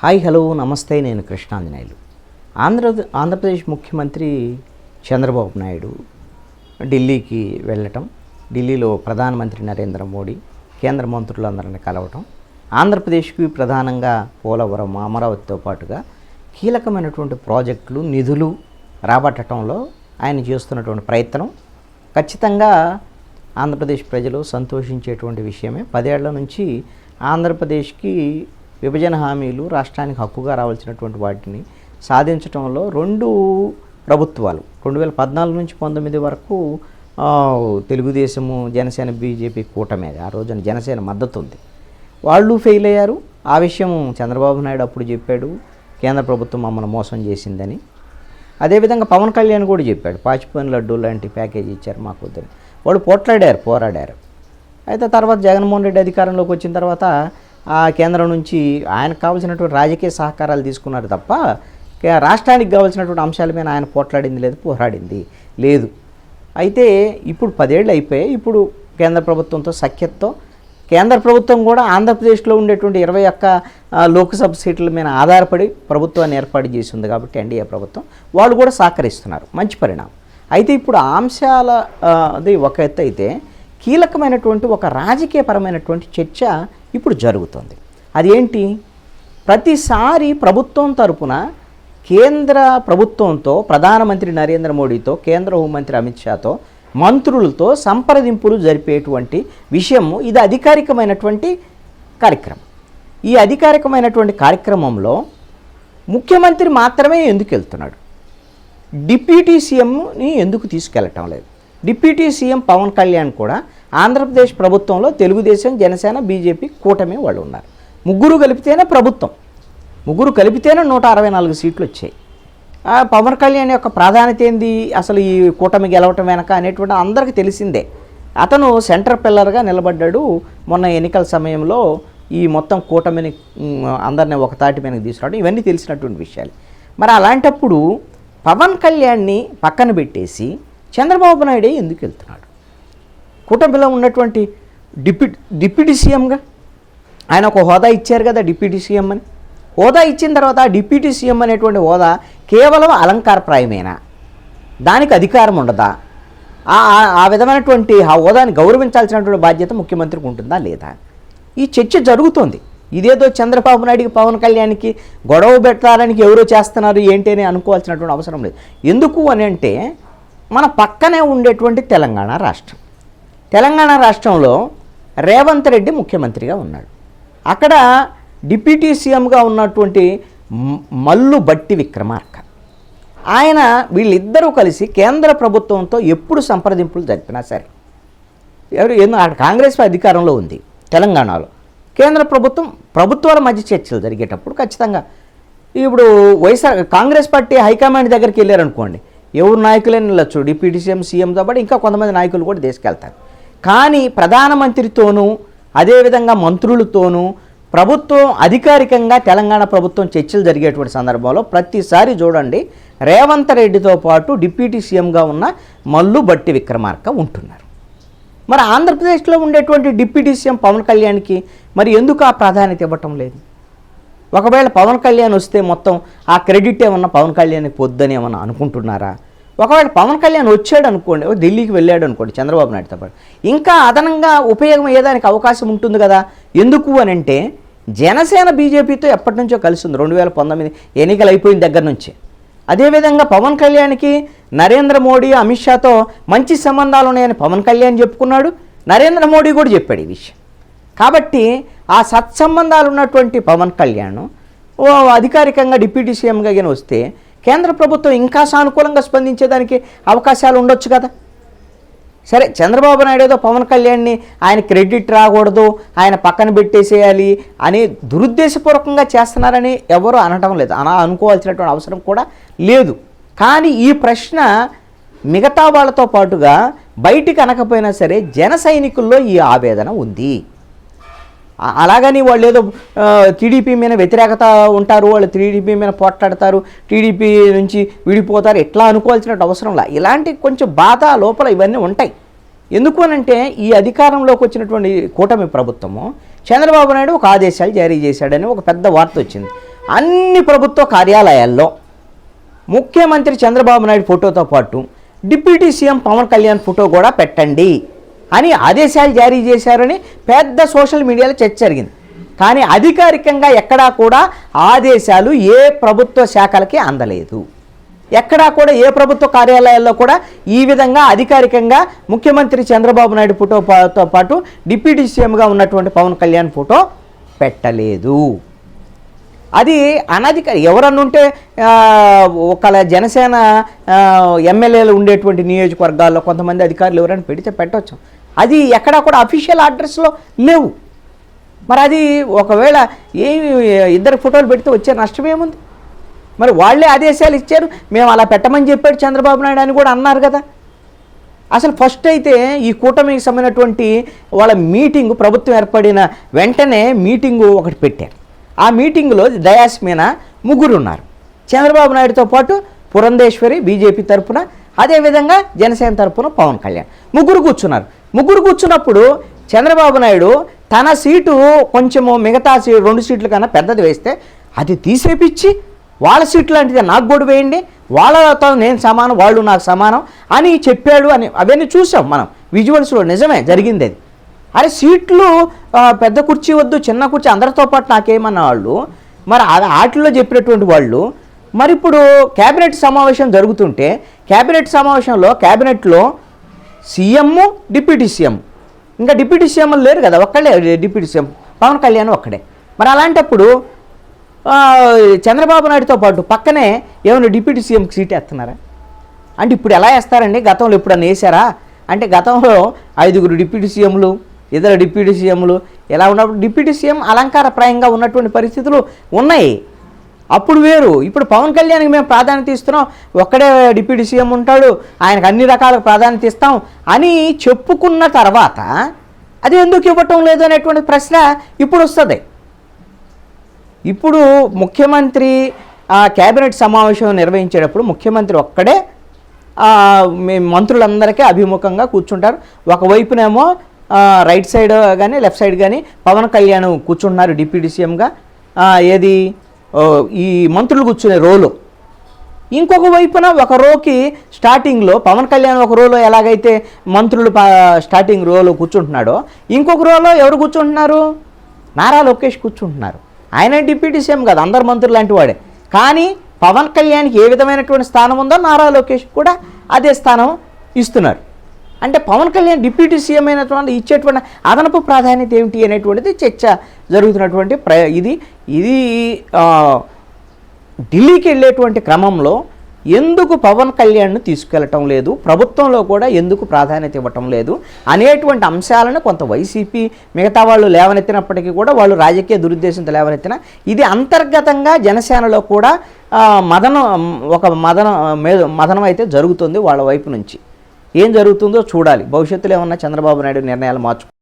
Hi hello నమస్తే, నేను కృష్ణాంజనేయులు. ఆంధ్రప్రదేశ్ ముఖ్యమంత్రి చంద్రబాబు నాయుడు ఢిల్లీకి వెళ్ళటం, ఢిల్లీలో ప్రధానమంత్రి నరేంద్ర మోడీ కేంద్ర మంత్రులందరినీ కలవటం, ఆంధ్రప్రదేశ్కి ప్రధానంగా పోలవరం, అమరావతితో పాటుగా కీలకమైనటువంటి ప్రాజెక్టులు, నిధులు రాబట్టడంలో ఆయన చేస్తున్నటువంటి ప్రయత్నం ఖచ్చితంగా ఆంధ్రప్రదేశ్ ప్రజలు సంతోషించేటువంటి విషయమే. 10 ఏళ్ల నుంచి ఆంధ్రప్రదేశ్కి విభజన హామీలు, రాష్ట్రానికి హక్కుగా రావాల్సినటువంటి వాటిని సాధించడంలో రెండు ప్రభుత్వాలు 2014 నుంచి 19 వరకు తెలుగుదేశము, జనసేన, బీజేపీ కూటమి, ఆ రోజున జనసేన మద్దతు ఉంది, వాళ్ళు ఫెయిల్ అయ్యారు. ఆ విషయం చంద్రబాబు నాయుడు అప్పుడు చెప్పాడు, కేంద్ర ప్రభుత్వం మమ్మల్ని మోసం చేసిందని. అదేవిధంగా పవన్ కళ్యాణ్ కూడా చెప్పాడు, పాచిపోయిన లడ్డూ లాంటి ప్యాకేజీ ఇచ్చారు మాకు వద్దని. వాళ్ళు పోరాడారు. అయితే తర్వాత జగన్మోహన్ రెడ్డి అధికారంలోకి వచ్చిన తర్వాత ఆ కేంద్రం నుంచి ఆయనకు కావాల్సినటువంటి రాజకీయ సహకారాలు తీసుకున్నారు తప్ప రాష్ట్రానికి కావాల్సినటువంటి అంశాల మీద ఆయన పోరాడింది లేదు. అయితే ఇప్పుడు 10 ఏళ్ళు అయిపోయాయి. ఇప్పుడు కేంద్ర ప్రభుత్వంతో సఖ్యతతో కేంద్ర ప్రభుత్వం కూడా ఆంధ్రప్రదేశ్లో ఉండేటువంటి 21 లోక్సభ సీట్ల మీద ఆధారపడి ప్రభుత్వాన్ని ఏర్పాటు చేసి ఉంది కాబట్టి ఎన్డీఏ ప్రభుత్వం వాళ్ళు కూడా సహకరిస్తున్నారు, మంచి పరిణామం. అయితే ఇప్పుడు అంశాల అది ఒక ఎత్తు అయితే, కీలకమైనటువంటి ఒక రాజకీయపరమైనటువంటి చర్చ ఇప్పుడు జరుగుతుంది. అది ఏంటి? ప్రతిసారి ప్రభుత్వం తరపున కేంద్ర ప్రభుత్వంతో, ప్రధానమంత్రి నరేంద్ర మోడీతో, కేంద్ర హోంమంత్రి అమిత్ షాతో, మంత్రులతో సంప్రదింపులు జరిపేటువంటి విషయము ఇది అధికారికమైనటువంటి కార్యక్రమం. ఈ అధికారికమైనటువంటి కార్యక్రమంలో ముఖ్యమంత్రి మాత్రమే ఎందుకు వెళ్తున్నాడు? డిప్యూటీ సీఎంని ఎందుకు తీసుకెళ్ళటం లేదు? డిప్యూటీ సీఎం పవన్ కళ్యాణ్ కూడా ఆంధ్రప్రదేశ్ ప్రభుత్వంలో తెలుగుదేశం, జనసేన, బీజేపీ కూటమి వాళ్ళు ఉన్నారు. ముగ్గురు కలిపితేనే ప్రభుత్వం, ముగ్గురు కలిపితేనే 164 సీట్లు వచ్చాయి. పవన్ కళ్యాణ్ యొక్క ప్రాధాన్యత ఏంది అసలు ఈ కూటమి గెలవటం వెనక అనేటువంటి అందరికీ తెలిసిందే. అతను సెంటర్ పిల్లర్గా నిలబడ్డాడు. మొన్న ఎన్నికల సమయంలో ఈ మొత్తం కూటమిని అందరినీ ఒక తాటి మీదకి తీసుకురావడం, ఇవన్నీ తెలిసినటువంటి విషయాలు. మరి అలాంటప్పుడు పవన్ కళ్యాణ్ని పక్కన పెట్టేసి చంద్రబాబు నాయుడే ఎందుకు వెళ్తున్నాడు? కూటమిలో ఉన్నటువంటి డిప్యూటీ సీఎంగా ఆయన ఒక హోదా ఇచ్చారు కదా, డిప్యూటీ సీఎం అని. హోదా ఇచ్చిన తర్వాత ఆ డిప్యూటీ సీఎం అనేటువంటి హోదా కేవలం అలంకారప్రాయమేనా? దానికి అధికారం ఉండదా? ఆ విధమైనటువంటి ఆ హోదాని గౌరవించాల్సినటువంటి బాధ్యత ముఖ్యమంత్రికి ఉంటుందా లేదా? ఈ చర్చ జరుగుతోంది. ఇదేదో చంద్రబాబు నాయుడికి, పవన్ కళ్యాణ్కి గొడవ పెట్టడానికి ఎవరో చేస్తున్నారు ఏంటి అని అనుకోవాల్సినటువంటి అవసరం లేదు. ఎందుకు అని అంటే, మన పక్కనే ఉండేటువంటి తెలంగాణ రాష్ట్రంలో రేవంత్ రెడ్డి ముఖ్యమంత్రిగా ఉన్నాడు. అక్కడ డిప్యూటీ సీఎంగా ఉన్నటువంటి మల్లు బట్టి విక్రమార్క, ఆయన వీళ్ళిద్దరూ కలిసి కేంద్ర ప్రభుత్వంతో ఎప్పుడు సంప్రదింపులు జరిపినా సరే, అక్కడ కాంగ్రెస్ అధికారంలో ఉంది తెలంగాణలో, కేంద్ర ప్రభుత్వాల మధ్య చర్చలు జరిగేటప్పుడు ఖచ్చితంగా ఇప్పుడు కాంగ్రెస్ పార్టీ హైకమాండ్ దగ్గరికి వెళ్ళారనుకోండి, ఎవరు నాయకులైనా వెళ్ళొచ్చు, డిప్యూటీ సీఎంతో పాటు ఇంకా కొంతమంది నాయకులు కూడా తీసుకెళ్తారు. కానీ ప్రధానమంత్రితోనూ అదేవిధంగా మంత్రులతోనూ ప్రభుత్వం అధికారికంగా తెలంగాణ ప్రభుత్వం చర్చలు జరిగేటువంటి సందర్భంలో ప్రతిసారి చూడండి, రేవంత్ రెడ్డితో పాటు డిప్యూటీ సీఎంగా ఉన్న మల్లు బట్టి విక్రమార్క ఉంటున్నారు. మరి ఆంధ్రప్రదేశ్లో ఉండేటువంటి డిప్యూటీ సీఎం పవన్ కళ్యాణ్కి మరి ఎందుకు ఆ ప్రాధాన్యత ఇవ్వటం లేదు? ఒకవేళ పవన్ కళ్యాణ్ వస్తే మొత్తం ఆ క్రెడిట్ ఏమన్నా పవన్ కళ్యాణ్కి పొద్దని ఏమన్నా అనుకుంటున్నారా? ఒకవేళ పవన్ కళ్యాణ్ వచ్చాడు అనుకోండి, ఢిల్లీకి వెళ్ళాడు అనుకోండి చంద్రబాబు నాయుడుతో పాటు, ఇంకా అదనంగా ఉపయోగం అయ్యేదానికి అవకాశం ఉంటుంది కదా. ఎందుకు అని అంటే, జనసేన బీజేపీతో ఎప్పటి నుంచో కలిసి ఉంది, 2019 ఎన్నికలు అయిపోయిన దగ్గర నుంచి. అదేవిధంగా పవన్ కళ్యాణ్కి నరేంద్ర మోడీ, అమిత్ షాతో మంచి సంబంధాలు ఉన్నాయని పవన్ కళ్యాణ్ చెప్పుకున్నాడు, నరేంద్ర మోడీ కూడా చెప్పాడు ఈ విషయం. కాబట్టి ఆ సత్సంబంధాలు ఉన్నటువంటి పవన్ కళ్యాణ్ అధికారికంగా డిప్యూటీ సీఎంగా వస్తే కేంద్ర ప్రభుత్వం ఇంకా సానుకూలంగా స్పందించేదానికి అవకాశాలు ఉండొచ్చు కదా. సరే, చంద్రబాబు నాయుడు ఏదో పవన్ కళ్యాణ్ని ఆయన క్రెడిట్ రాకూడదు, ఆయన పక్కన పెట్టేసేయాలి అని దురుద్దేశపూర్వకంగా చేస్తున్నారని ఎవరు అనడం లేదు, అనుకోవాల్సినటువంటి అవసరం కూడా లేదు. కానీ ఈ ప్రశ్న మిగతా వాళ్ళతో పాటుగా బయటికి అనకపోయినా సరే జన సైనికుల్లో ఈ ఆవేదన ఉంది. అలాగని వాళ్ళు ఏదో టీడీపీ మీద వ్యతిరేకత ఉంటారు, వాళ్ళు టీడీపీ మీద పోట్లాడతారు, టీడీపీ నుంచి విడిపోతారు, ఎట్లా అనుకోవాల్సిన అవసరంలా. ఇలాంటి కొంచెం బాధ లోపల ఇవన్నీ ఉంటాయి. ఎందుకు అనంటే, ఈ అధికారంలోకి వచ్చినటువంటి కూటమి ప్రభుత్వము చంద్రబాబు నాయుడు ఒక ఆదేశాలు జారీ చేశాడని ఒక పెద్ద వార్త వచ్చింది. అన్ని ప్రభుత్వ కార్యాలయాల్లో ముఖ్యమంత్రి చంద్రబాబు నాయుడు ఫోటోతో పాటు deputy CM Pawan Kalyan photo కూడా పెట్టండి అని ఆదేశాలు జారీ చేశారని పెద్ద సోషల్ మీడియాలో చర్చ జరిగింది. కానీ అధికారికంగా ఎక్కడా కూడా ఆదేశాలు ఏ ప్రభుత్వ శాఖలకి అందలేదు. ఎక్కడా కూడా ఏ ప్రభుత్వ కార్యాలయాల్లో కూడా ఈ విధంగా అధికారికంగా ముఖ్యమంత్రి చంద్రబాబు నాయుడు ఫోటోతో పాటు డిప్యూటీ సీఎంగా ఉన్నటువంటి పవన్ కళ్యాణ్ ఫోటో పెట్టలేదు. అది ఎవరన్నుంటే ఒకళ్ళ జనసేన ఎమ్మెల్యేలు ఉండేటువంటి నియోజకవర్గాల్లో కొంతమంది అధికారులు ఎవరైనా పెడితే పెట్టవచ్చు. అది ఎక్కడా కూడా అఫీషియల్ అడ్రస్లో లేవు. మరి అది ఒకవేళ ఇద్దరు ఫోటోలు పెడితే వచ్చే నష్టం ఏముంది? మరి వాళ్ళే ఆదేశాలు ఇచ్చారు, మేము అలా పెట్టమని చెప్పాడు చంద్రబాబు నాయుడు అని కూడా అన్నారు కదా. అసలు ఫస్ట్ అయితే ఈ కూటమికి సంబంధించినటువంటి వాళ్ళ మీటింగు ప్రభుత్వం ఏర్పడిన వెంటనే మీటింగు ఒకటి పెట్టారు. ఆ మీటింగులో డయాస్ మీద ముగ్గురు ఉన్నారు. చంద్రబాబు నాయుడుతో పాటు పురంధేశ్వరి బీజేపీ తరఫున, అదేవిధంగా జనసేన తరఫున పవన్ కళ్యాణ్ ముగ్గురు కూర్చున్నారు. ముగ్గురు కూర్చున్నప్పుడు చంద్రబాబు నాయుడు తన సీటు కొంచెము మిగతా 2 సీట్ల కన్నా పెద్దది వేస్తే అది తీసేపిచ్చి వాళ్ళ సీట్లు లాంటిది నాకు కూడా వేయండి, వాళ్ళతో నేను సమానం, వాళ్ళు నాకు సమానం అని చెప్పాడు అని అవన్నీ చూసాం మనం విజువల్స్లో. నిజమే జరిగింది అది. అరే సీట్లు పెద్ద కుర్చీ వద్దు, చిన్న కుర్చీ అందరితో పాటు నాకేమన్న వాళ్ళు మరి వాటిల్లో చెప్పినటువంటి వాళ్ళు మరి ఇప్పుడు కేబినెట్ సమావేశం జరుగుతుంటే క్యాబినెట్లో సీఎం డిప్యూటీ సీఎం, ఇంకా డిప్యూటీ సీఎం లేరు కదా, ఒక్కడే డిప్యూటీ సీఎం పవన్ కళ్యాణ్ ఒక్కడే. మరి అలాంటప్పుడు చంద్రబాబు నాయుడుతో పాటు పక్కనే ఏమైనా డిప్యూటీ సీఎంకి సీట్ వేస్తున్నారా అంటే ఇప్పుడు ఎలా వేస్తారండి? గతంలో ఎప్పుడన్నా వేసారా అంటే గతంలో 5 డిప్యూటీ సీఎంలు, ఇతర డిప్యూటీ సీఎంలు ఎలా ఉన్నప్పుడు డిప్యూటీ సీఎం అలంకారప్రాయంగా ఉన్నటువంటి పరిస్థితులు ఉన్నాయి. అప్పుడు వేరు. ఇప్పుడు పవన్ కళ్యాణ్కి మేము ప్రాధాన్యత ఇస్తున్నాం, ఒక్కడే డిప్యూటీ సీఎం ఉంటాడు, ఆయనకు అన్ని రకాల ప్రాధాన్యత ఇస్తాం అని చెప్పుకున్న తర్వాత అది ఎందుకు ఇవ్వటం లేదు అనేటువంటి ప్రశ్న ఇప్పుడు వస్తుంది. ఇప్పుడు ముఖ్యమంత్రి కేబినెట్ సమావేశం నిర్వహించేటప్పుడు ముఖ్యమంత్రి ఒక్కడే మంత్రులందరికీ అభిముఖంగా కూర్చుంటారు. ఒకవైపునేమో రైట్ సైడ్ కానీ లెఫ్ట్ సైడ్ కానీ పవన్ కళ్యాణ్ కూర్చుంటున్నారు డిప్యూటీ సీఎంగా, ఏది ఈ మంత్రులు కూర్చునే రోలో. ఇంకొక వైపున ఒక రోకి స్టార్టింగ్లో పవన్ కళ్యాణ్ ఒక రోలో ఎలాగైతే మంత్రులు స్టార్టింగ్ రోలో కూర్చుంటున్నాడో ఇంకొక రోలో ఎవరు కూర్చుంటున్నారు? నారా లోకేష్ కూర్చుంటున్నారు. ఆయన డిప్యూటీ సీఎం కాదు, అందరు మంత్రులు లాంటి వాడే. కానీ పవన్ కళ్యాణ్కి ఏ విధమైనటువంటి స్థానం ఉందో నారా లోకేష్ కూడా అదే స్థానం ఇస్తున్నారు. అంటే పవన్ కళ్యాణ్ డిప్యూటీ సీఎం అయినటువంటి ఇచ్చేటువంటి అదనపు ప్రాధాన్యత ఏమిటి అనేటువంటిది చర్చ జరుగుతున్నటువంటి ఇది ఢిల్లీకి వెళ్ళేటువంటి క్రమంలో ఎందుకు పవన్ కళ్యాణ్ను తీసుకెళ్ళటం లేదు, ప్రభుత్వంలో కూడా ఎందుకు ప్రాధాన్యత ఇవ్వటం లేదు అనేటువంటి అంశాలను కొంత వైసీపీ మిగతా వాళ్ళు లేవనెత్తినప్పటికీ కూడా వాళ్ళు రాజకీయ దురుద్దేశంతో లేవనెత్తిన ఇది అంతర్గతంగా జనసేనలో కూడా మదనం అయితే జరుగుతుంది వాళ్ళ వైపు నుంచి. ఏం జరుగుతుందో చూడాలి. భవిష్యత్తులో ఏమన్నా చంద్రబాబు నాయుడు నిర్ణయాలు మార్చుకుంటారు.